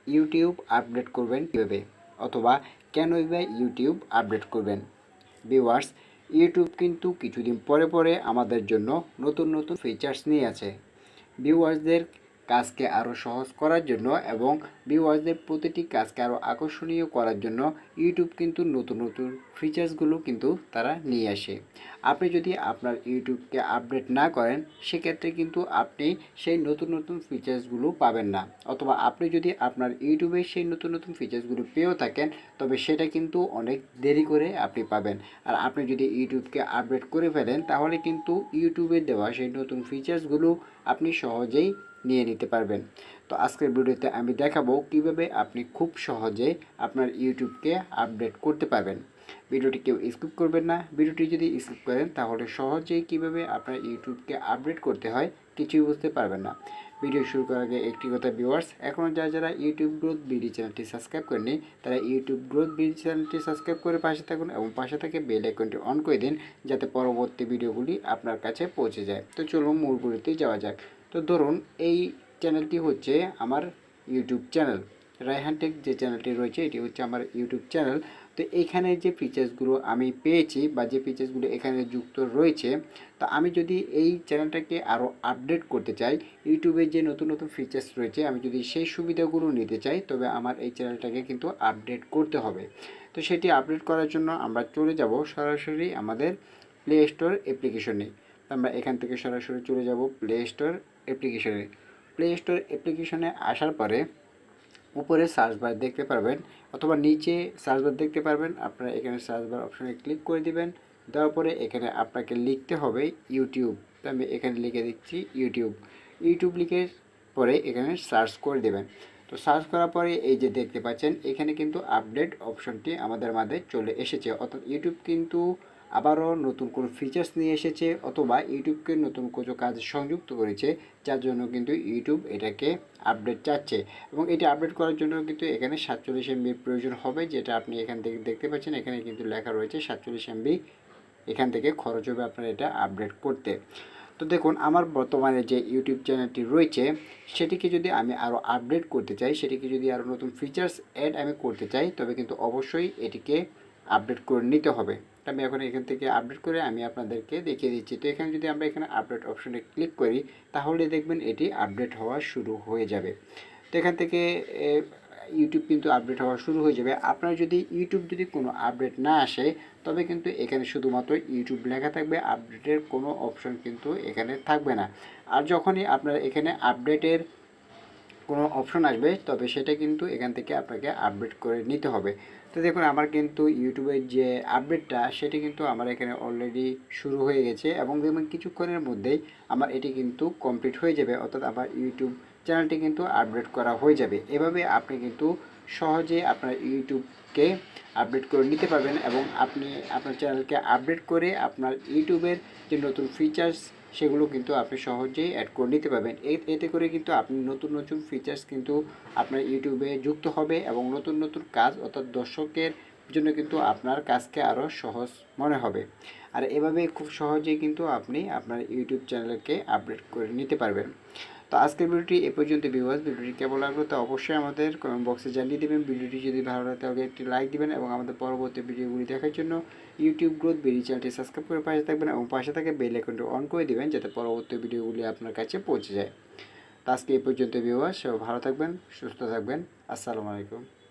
YouTube update করবেন কীভাবে, অথবা কেনই বা ইউটিউব আপডেট করবেন। ভিউয়ার্স, ইউটিউব কিন্তু কিছুদিন পরে পরে আমাদের জন্য নতুন নতুন ফিচার্স নিয়ে আছে। ভিউয়ার্সদের কাজকে আরও সহজ করার জন্য এবং ভিউয়ার্সদের প্রতিটি কাজকে আরও আকর্ষণীয় করার জন্য ইউটিউব কিন্তু নতুন নতুন ফিচার্সগুলো কিন্তু তারা নিয়ে আসে। আপনি যদি আপনার ইউটিউবকে আপডেট না করেন, সেক্ষেত্রে কিন্তু আপনি সেই নতুন নতুন ফিচার্সগুলো পাবেন না, অথবা আপনি যদি আপনার ইউটিউবে সেই নতুন নতুন ফিচার্সগুলো পেয়েও থাকেন, তবে সেটা কিন্তু অনেক দেরি করে আপনি পাবেন। আর আপনি যদি ইউটিউবকে আপডেট করে ফেলেন, তাহলে কিন্তু ইউটিউবে দেওয়া সেই নতুন ফিচার্সগুলো আপনি সহজেই নিয়ে নিতে পারবেন। তো আজকের ভিডিওতে আমি দেখাবো কিভাবে আপনি খুব সহজে আপনার ইউটিউবকে আপডেট করতে পারবেন। ভিডিওটি কেউ স্কিপ করবেন না। ভিডিওটি যদি স্কিপ করেন, তাহলে সহজেই কিভাবে আপনার ইউটিউবকে আপডেট করতে হয় কিছুই বুঝতে পারবেন না। ভিডিও শুরু করার আগে একটি কথা ভিউয়ার্স, এখনও যারা ইউটিউব গ্রোথ বিডি চ্যানেলটি সাবস্ক্রাইব করেনি, তারা ইউটিউব গ্রোথ বিডি চ্যানেলটি সাবস্ক্রাইব করে পাশে থাকুন এবং পাশে থেকে বেল আইকনটি অন করে দিন, যাতে পরবর্তী ভিডিওগুলি আপনার কাছে পৌঁছে যায়। তো চলুন মূল ভিডিওতে যাওয়া যাক। তো ধরুন এই চ্যানেলটি হচ্ছে আমার ইউটিউব চ্যানেল। রায়হান টেক যে চ্যানেলটি রয়েছে, এটি হচ্ছে আমার ইউটিউব চ্যানেল। তো এইখানে যে ফিচার্সগুলো আমি পেয়েছি বা যে ফিচার্সগুলো এখানে যুক্ত রয়েছে, তো আমি যদি এই চ্যানেলটাকে আরও আপডেট করতে চাই, ইউটিউবে যে নতুন নতুন ফিচার্স রয়েছে আমি যদি সেই সুবিধাগুলো নিতে চাই, তবে আমার এই চ্যানেলটাকে কিন্তু আপডেট করতে হবে। তো সেটি আপডেট করার জন্য আমরা চলে যাব সরাসরি আমাদের প্লে স্টোর অ্যাপ্লিকেশনে। আমরা এখান থেকে সরাসরি চলে যাব প্লে স্টোর অ্যাপ্লিকেশনে। প্লে স্টোর অ্যাপ্লিকেশনে আসার পরে উপরে সার্চ বার দেখতে পারবেন, অথবা নিচে সার্চ বার দেখতে পারবেন। আপনারা এখানে সার্চ বার অপশনে ক্লিক করে দিবেন। দেওয়ার পরে এখানে আপনাকে লিখতে হবে ইউটিউব। তো আমি এখানে লিখে দিচ্ছি ইউটিউব। ইউটিউব লিখে পরে এখানে সার্চ করে দেবেন। তো সার্চ করার পরে এই যে দেখতে পাচ্ছেন, এখানে কিন্তু আপডেট অপশনটি আমাদের মাঝে চলে এসেছে। অর্থাৎ ইউটিউব কিন্তু আবারও নতুন কোনো ফিচার্স নিয়ে এসেছে, অথবা ইউটিউবকে নতুন কিছু কাজ সংযুক্ত করেছে, যার জন্য কিন্তু ইউটিউব এটাকে আপডেট চাচ্ছে। এবং এটা আপডেট করার জন্য কিন্তু এখানে 47 এমবির প্রয়োজন হবে, যেটা আপনি এখান থেকে দেখতে পাচ্ছেন। এখানে কিন্তু লেখা রয়েছে 47 এমবি এখান থেকে খরচ হবে আপনার এটা আপডেট করতে। তো দেখুন, আমার বর্তমানে যে ইউটিউব চ্যানেলটি রয়েছে, সেটিকে যদি আমি আরও আপডেট করতে চাই, সেটিকে যদি আরও নতুন ফিচার্স অ্যাড আমি করতে চাই, তবে কিন্তু অবশ্যই এটিকে আপডেট করে নিতে হবে। আমি এখন এখান থেকে আপডেট করে আমি আপনাদেরকে দেখিয়ে দিচ্ছি। তো এখানে যদি আমরা এখানে আপডেট অপশনে ক্লিক করি, তাহলে দেখবেন এটি আপডেট হওয়া শুরু হয়ে যাবে। তো এখান থেকে ইউটিউব কিন্তু আপডেট হওয়া শুরু হয়ে যাবে। আপনার যদি ইউটিউব যদি কোনো আপডেট না আসে, তবে কিন্তু এখানে শুধুমাত্র ইউটিউব লেখা থাকবে, আপডেটের কোনো অপশন কিন্তু এখানে থাকবে না। আর যখনই আপনার এখানে আপডেটের কোনো অপশন আসবে, তবে সেটা কিন্তু এখান থেকে আপনাকে আপডেট করে নিতে হবে। তো দেখুন, আমার কিন্তু ইউটিউবের যে আপডেটটা, সেটি কিন্তু আমার এখানে অলরেডি শুরু হয়ে গেছে, এবং দেখবেন কিছুক্ষণের মধ্যেই আমার এটি কিন্তু কমপ্লিট হয়ে যাবে। অর্থাৎ আমার ইউটিউব চ্যানেলটি কিন্তু আপডেট করা হয়ে যাবে। এভাবে আপনি কিন্তু সহজে আপনার ইউটিউবকে আপডেট করে নিতে পারবেন, এবং আপনি আপনার চ্যানেলকে আপডেট করে আপনার ইউটিউবের যে নতুন ফিচার্স, সেগুলো কিন্তু আপনি সহজেই অ্যাড করে নিতে পারবেন। এতে করে কিন্তু আপনি নতুন নতুন ফিচার্স কিন্তু আপনার ইউটিউবে যুক্ত হবে, এবং নতুন নতুন কাজ, অর্থাৎ দর্শকের জন্য কিন্তু আপনার কাজকে আরও সহজ মনে হবে। আর এভাবে খুব সহজেই কিন্তু আপনি আপনার ইউটিউব চ্যানেলকে আপডেট করে নিতে পারবেন। তো আজকের ভিডিওটি এ পর্যন্ত ভিউয়ার্স। ভিডিওটি কেমন লাগলো তা অবশ্যই আমাদের কমেন্ট বক্সে জানিয়ে দেবেন। ভিডিওটি যদি ভালো লাগে তাহলে একটি লাইক দিবেন, এবং আমাদের পরবর্তী ভিডিওগুলি দেখার জন্য ইউটিউব গ্রোথ বিডি চ্যানেলটি সাবস্ক্রাইব করে পাশে থাকবেন, এবং পাশে থেকে বেল আইকনটি অন করে দিবেন, যাতে পরবর্তী ভিডিওগুলি আপনার কাছে পৌঁছে যায়। তো আজকে এ পর্যন্ত ভিউয়ার্স, সবাই ভালো থাকবেন, সুস্থ থাকবেন। আসসালামু আলাইকুম।